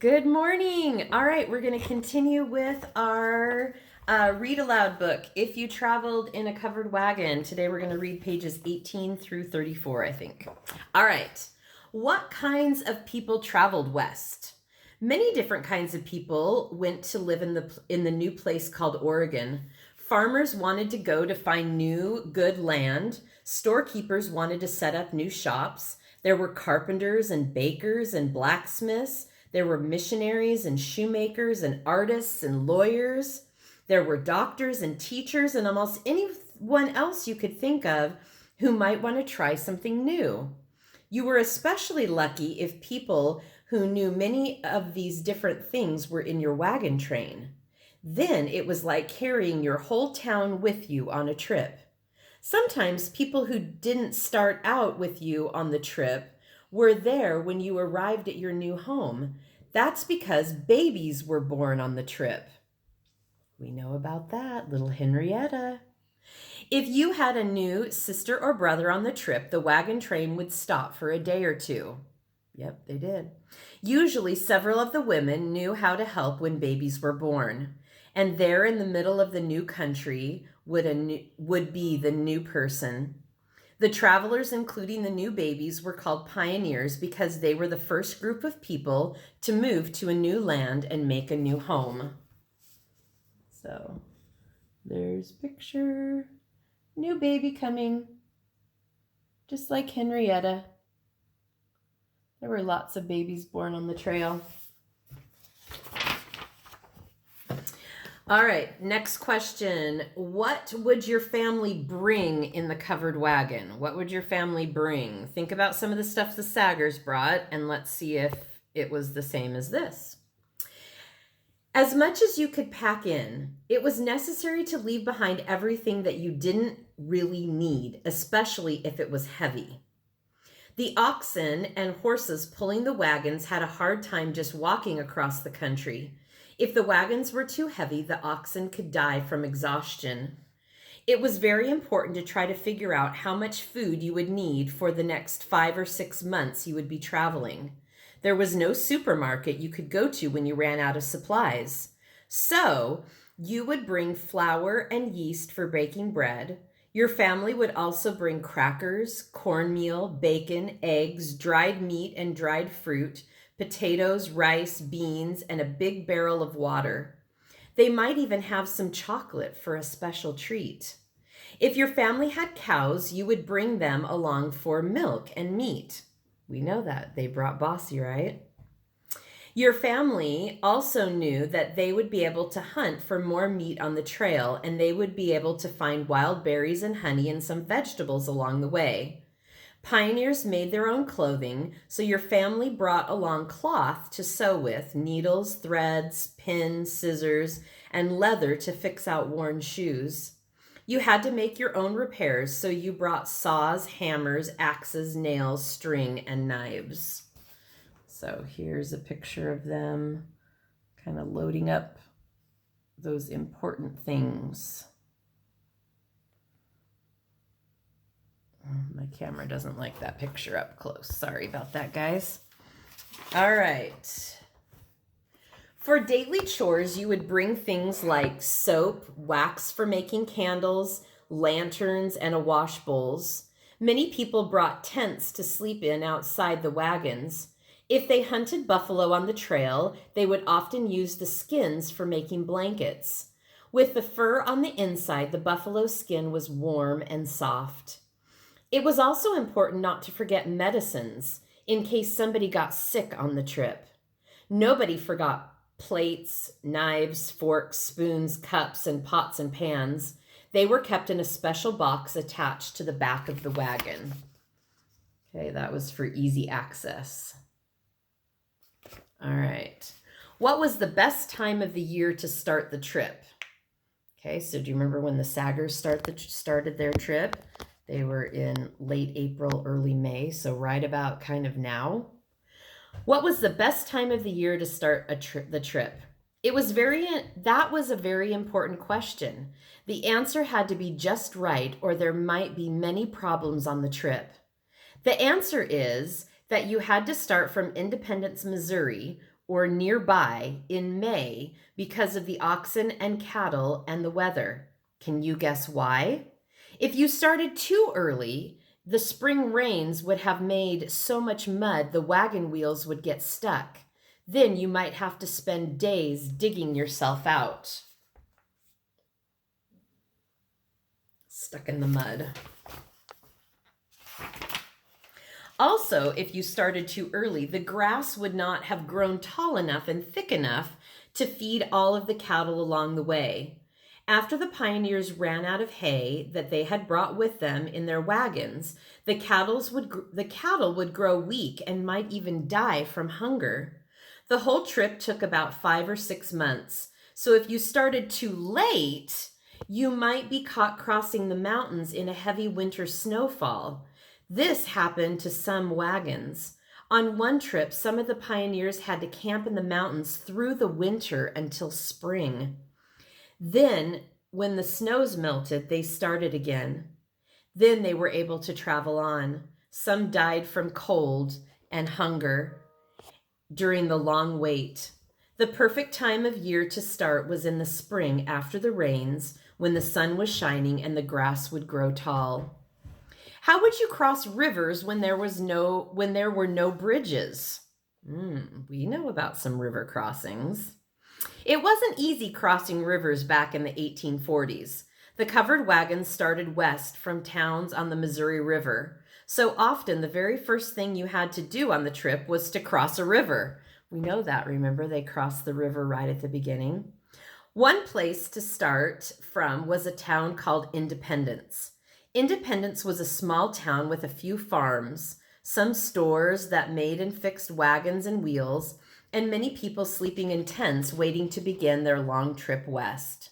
Good morning. All right, we're going to continue with our read aloud book, If You Traveled in a Covered Wagon. Today we're going to read pages 18 through 34, I think. All right. What kinds of people traveled west? Many different kinds of people went to live in the new place called Oregon. Farmers wanted to go to find new, good land. Storekeepers wanted to set up new shops. There were carpenters and bakers and blacksmiths. There were missionaries and shoemakers and artists and lawyers. There were doctors and teachers and almost anyone else you could think of who might want to try something new. You were especially lucky if people who knew many of these different things were in your wagon train. Then it was like carrying your whole town with you on a trip. Sometimes people who didn't start out with you on the trip were there when you arrived at your new home. That's because babies were born on the trip. We know about that, little Henrietta. If you had a new sister or brother on the trip, the wagon train would stop for a day or two. Yep, they did. Usually, several of the women knew how to help when babies were born. And there in the middle of the new country would be the new person. The travelers, including the new babies, were called pioneers because they were the first group of people to move to a new land and make a new home. So there's a picture. New baby coming. Just like Henrietta. There were lots of babies born on the trail. All right, next question. What would your family bring in the covered wagon? What would your family bring? Think about some of the stuff the Saggers brought, and let's see if it was the same as this. As much as you could pack in, it was necessary to leave behind everything that you didn't really need, especially if it was heavy. The oxen and horses pulling the wagons had a hard time just walking across the country. If the wagons were too heavy, the oxen could die from exhaustion. It was very important to try to figure out how much food you would need for the next 5 or 6 months you would be traveling. There was no supermarket you could go to when you ran out of supplies. So you would bring flour and yeast for baking bread. Your family would also bring crackers, cornmeal, bacon, eggs, dried meat and dried fruit, potatoes, rice, beans, and a big barrel of water. They might even have some chocolate for a special treat. If your family had cows, you would bring them along for milk and meat. We know that. They brought Bossy, right? Your family also knew that they would be able to hunt for more meat on the trail, and they would be able to find wild berries and honey and some vegetables along the way. Pioneers made their own clothing, so your family brought along cloth to sew with, needles, threads, pins, scissors, and leather to fix out worn shoes. You had to make your own repairs, so you brought saws, hammers, axes, nails, string, and knives. So here's a picture of them kind of loading up those important things. My camera doesn't like that picture up close. Sorry about that, guys. All right. For daily chores, you would bring things like soap, wax for making candles, lanterns, and a wash bowls. Many people brought tents to sleep in outside the wagons. If they hunted buffalo on the trail, they would often use the skins for making blankets. With the fur on the inside, the buffalo skin was warm and soft. It was also important not to forget medicines in case somebody got sick on the trip. Nobody forgot plates, knives, forks, spoons, cups, and pots and pans. They were kept in a special box attached to the back of the wagon. Okay, that was for easy access. All right. What was the best time of the year to start the trip? Okay, so do you remember when the Saggers started their trip? They were in late April, early May, so right about kind of now. What was the best time of the year to start the trip? That was a very important question. The answer had to be just right, or there might be many problems on the trip. The answer is that you had to start from Independence, Missouri, or nearby in May because of the oxen and cattle and the weather. Can you guess why? If you started too early, the spring rains would have made so much mud the wagon wheels would get stuck. Then you might have to spend days digging yourself out. Stuck in the mud. Also, if you started too early, the grass would not have grown tall enough and thick enough to feed all of the cattle along the way. After the pioneers ran out of hay that they had brought with them in their wagons, the cattle would grow weak and might even die from hunger. The whole trip took about 5 or 6 months. So if you started too late, you might be caught crossing the mountains in a heavy winter snowfall. This happened to some wagons. On one trip, some of the pioneers had to camp in the mountains through the winter until spring. Then, when the snows melted, they started again. Then they were able to travel on. Some died from cold and hunger during the long wait. The perfect time of year to start was in the spring after the rains, when the sun was shining and the grass would grow tall. How would you cross rivers when there were no bridges? We know about some river crossings. It wasn't easy crossing rivers back in the 1840s. The covered wagons started west from towns on the Missouri River. So often the very first thing you had to do on the trip was to cross a river. We know that, remember? They crossed the river right at the beginning. One place to start from was a town called Independence. Independence was a small town with a few farms, some stores that made and fixed wagons and wheels, and many people sleeping in tents waiting to begin their long trip west.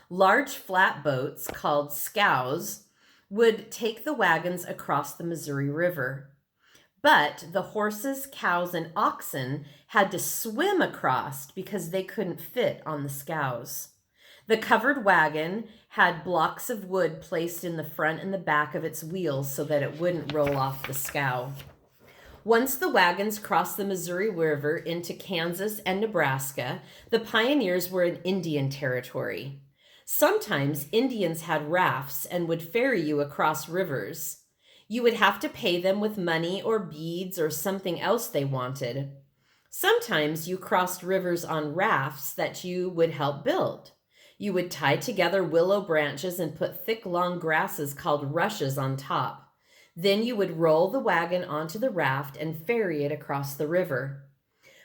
Large flat boats called scows would take the wagons across the Missouri River. But the horses, cows, and oxen had to swim across because they couldn't fit on the scows. The covered wagon had blocks of wood placed in the front and the back of its wheels so that it wouldn't roll off the scow. Once the wagons crossed the Missouri River into Kansas and Nebraska, the pioneers were in Indian territory. Sometimes Indians had rafts and would ferry you across rivers. You would have to pay them with money or beads or something else they wanted. Sometimes you crossed rivers on rafts that you would help build. You would tie together willow branches and put thick, long grasses called rushes on top. Then you would roll the wagon onto the raft and ferry it across the river.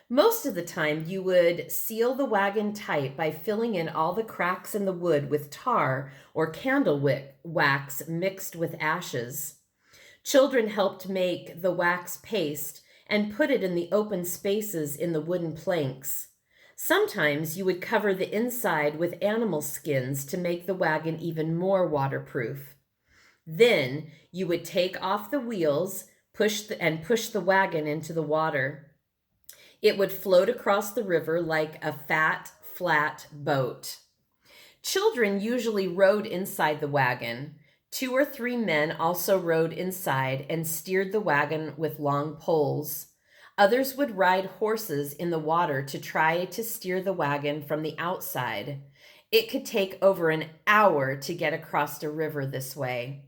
Most of the time, you would seal the wagon tight by filling in all the cracks in the wood with tar or candle wax mixed with ashes. Children helped make the wax paste and put it in the open spaces in the wooden planks. Sometimes you would cover the inside with animal skins to make the wagon even more waterproof. Then you would take off the wheels, push the wagon into the water. It would float across the river like a fat, flat boat. Children usually rode inside the wagon. 2 or 3 men also rode inside and steered the wagon with long poles. Others would ride horses in the water to try to steer the wagon from the outside. It could take over an hour to get across a river this way.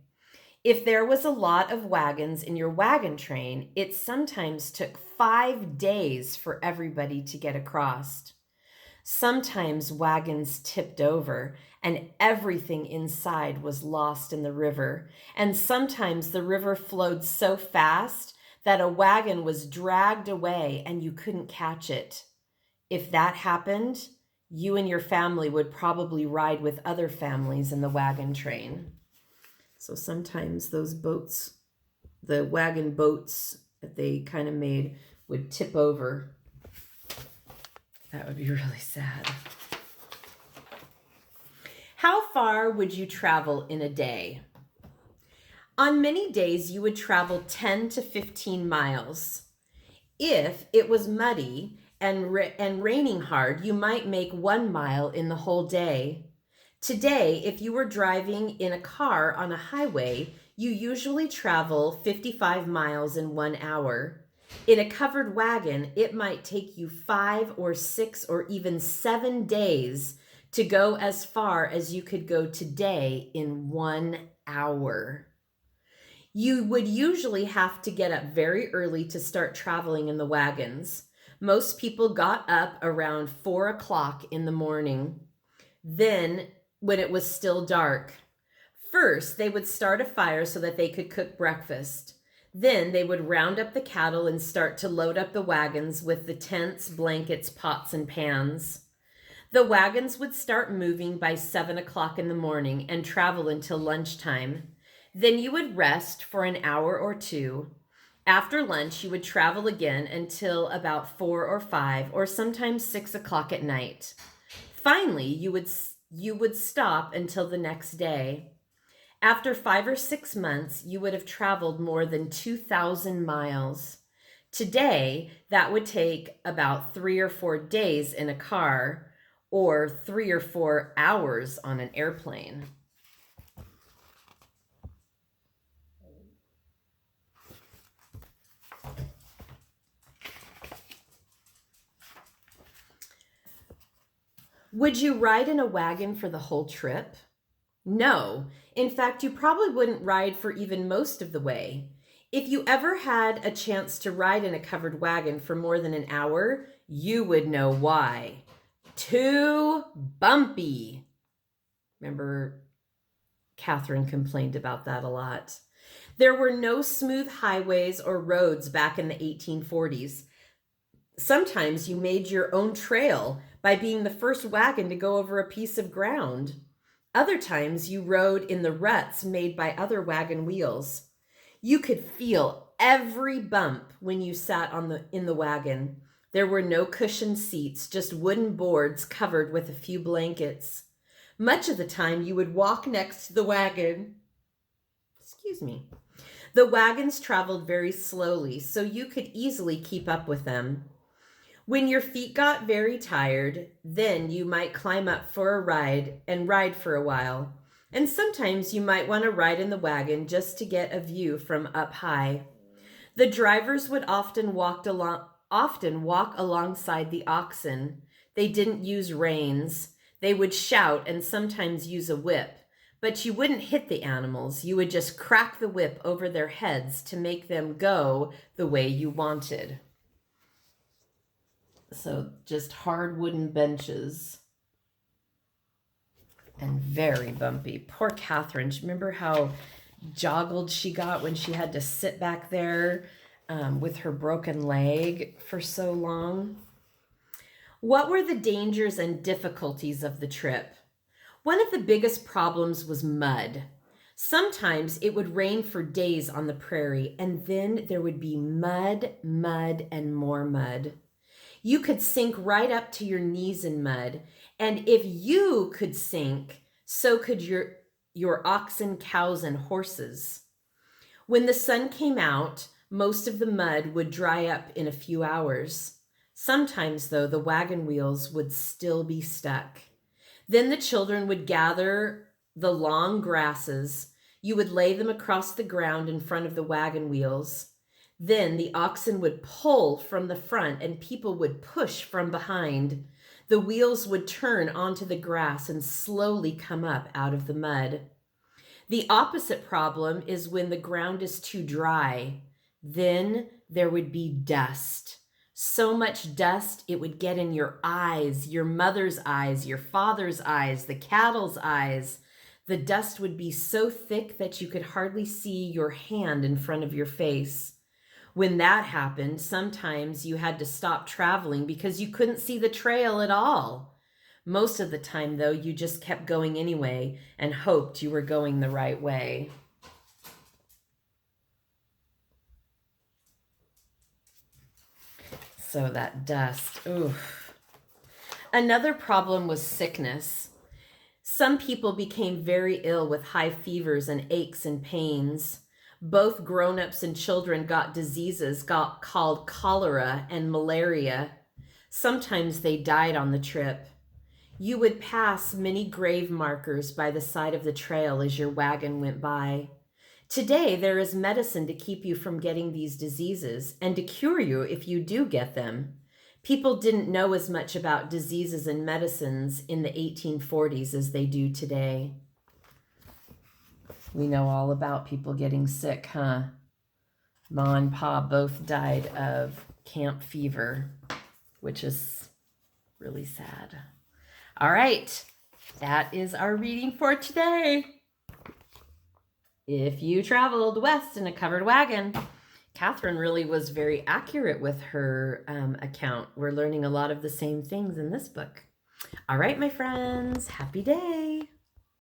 If there was a lot of wagons in your wagon train, it sometimes took 5 days for everybody to get across. Sometimes wagons tipped over and everything inside was lost in the river. And sometimes the river flowed so fast that a wagon was dragged away and you couldn't catch it. If that happened, you and your family would probably ride with other families in the wagon train. So sometimes those boats, the wagon boats that they kind of made, would tip over. That would be really sad. How far would you travel in a day? On many days, you would travel 10 to 15 miles. If it was muddy and raining hard, you might make 1 mile in the whole day. Today, if you were driving in a car on a highway, you usually travel 55 miles in 1 hour. In a covered wagon, it might take you 5 or 6 or even 7 days to go as far as you could go today in 1 hour. You would usually have to get up very early to start traveling in the wagons. Most people got up around 4 o'clock in the morning, then when it was still dark. First, they would start a fire so that they could cook breakfast. Then they would round up the cattle and start to load up the wagons with the tents, blankets, pots, and pans. The wagons would start moving by 7 o'clock in the morning and travel until lunchtime. Then you would rest for an hour or two. After lunch, you would travel again until about 4 or 5 or sometimes 6 o'clock at night. Finally, you would stop until the next day. After 5 or 6 months, you would have traveled more than 2,000 miles. Today, that would take about 3 or 4 days in a car or 3 or 4 hours on an airplane. Would you ride in a wagon for the whole trip? No. In fact, you probably wouldn't ride for even most of the way. If you ever had a chance to ride in a covered wagon for more than an hour, you would know why. Too bumpy. Remember, Catherine complained about that a lot. There were no smooth highways or roads back in the 1840s. Sometimes you made your own trail by being the first wagon to go over a piece of ground. Other times you rode in the ruts made by other wagon wheels. You could feel every bump when you sat in the wagon. There were no cushioned seats, just wooden boards covered with a few blankets. Much of the time you would walk next to the wagon. The wagons traveled very slowly, so you could easily keep up with them. When your feet got very tired, then you might climb up for a ride and ride for a while. And sometimes you might want to ride in the wagon just to get a view from up high. The drivers would often walk alongside the oxen. They didn't use reins. They would shout and sometimes use a whip. But you wouldn't hit the animals. You would just crack the whip over their heads to make them go the way you wanted. So just hard wooden benches and very bumpy. Poor Catherine. Remember how joggled she got when she had to sit back there with her broken leg for so long? What were the dangers and difficulties of the trip? One of the biggest problems was mud. Sometimes it would rain for days on the prairie, and then there would be mud, and more mud. You could sink right up to your knees in mud, and if you could sink, so could your oxen, cows, and horses. When the sun came out, most of the mud would dry up in a few hours. Sometimes, though, the wagon wheels would still be stuck. Then the children would gather the long grasses. You would lay them across the ground in front of the wagon wheels. Then the oxen would pull from the front and people would push from behind. The wheels would turn onto the grass and slowly come up out of the mud. The opposite problem is when the ground is too dry. Then there would be dust. So much dust it would get in your eyes, your mother's eyes, your father's eyes, the cattle's eyes. The dust would be so thick that you could hardly see your hand in front of your face. When that happened, sometimes you had to stop traveling because you couldn't see the trail at all. Most of the time, though, you just kept going anyway and hoped you were going the right way. So that dust, oof. Another problem was sickness. Some people became very ill with high fevers and aches and pains. Both grown-ups and children got diseases called cholera and malaria. Sometimes they died on the trip. You would pass many grave markers by the side of the trail as your wagon went by. Today, there is medicine to keep you from getting these diseases and to cure you if you do get them. People didn't know as much about diseases and medicines in the 1840s as they do today. We know all about people getting sick, huh? Ma and Pa both died of camp fever, which is really sad. All right, that is our reading for today. If you traveled west in a covered wagon, Catherine really was very accurate with her account. We're learning a lot of the same things in this book. All right, my friends, happy day.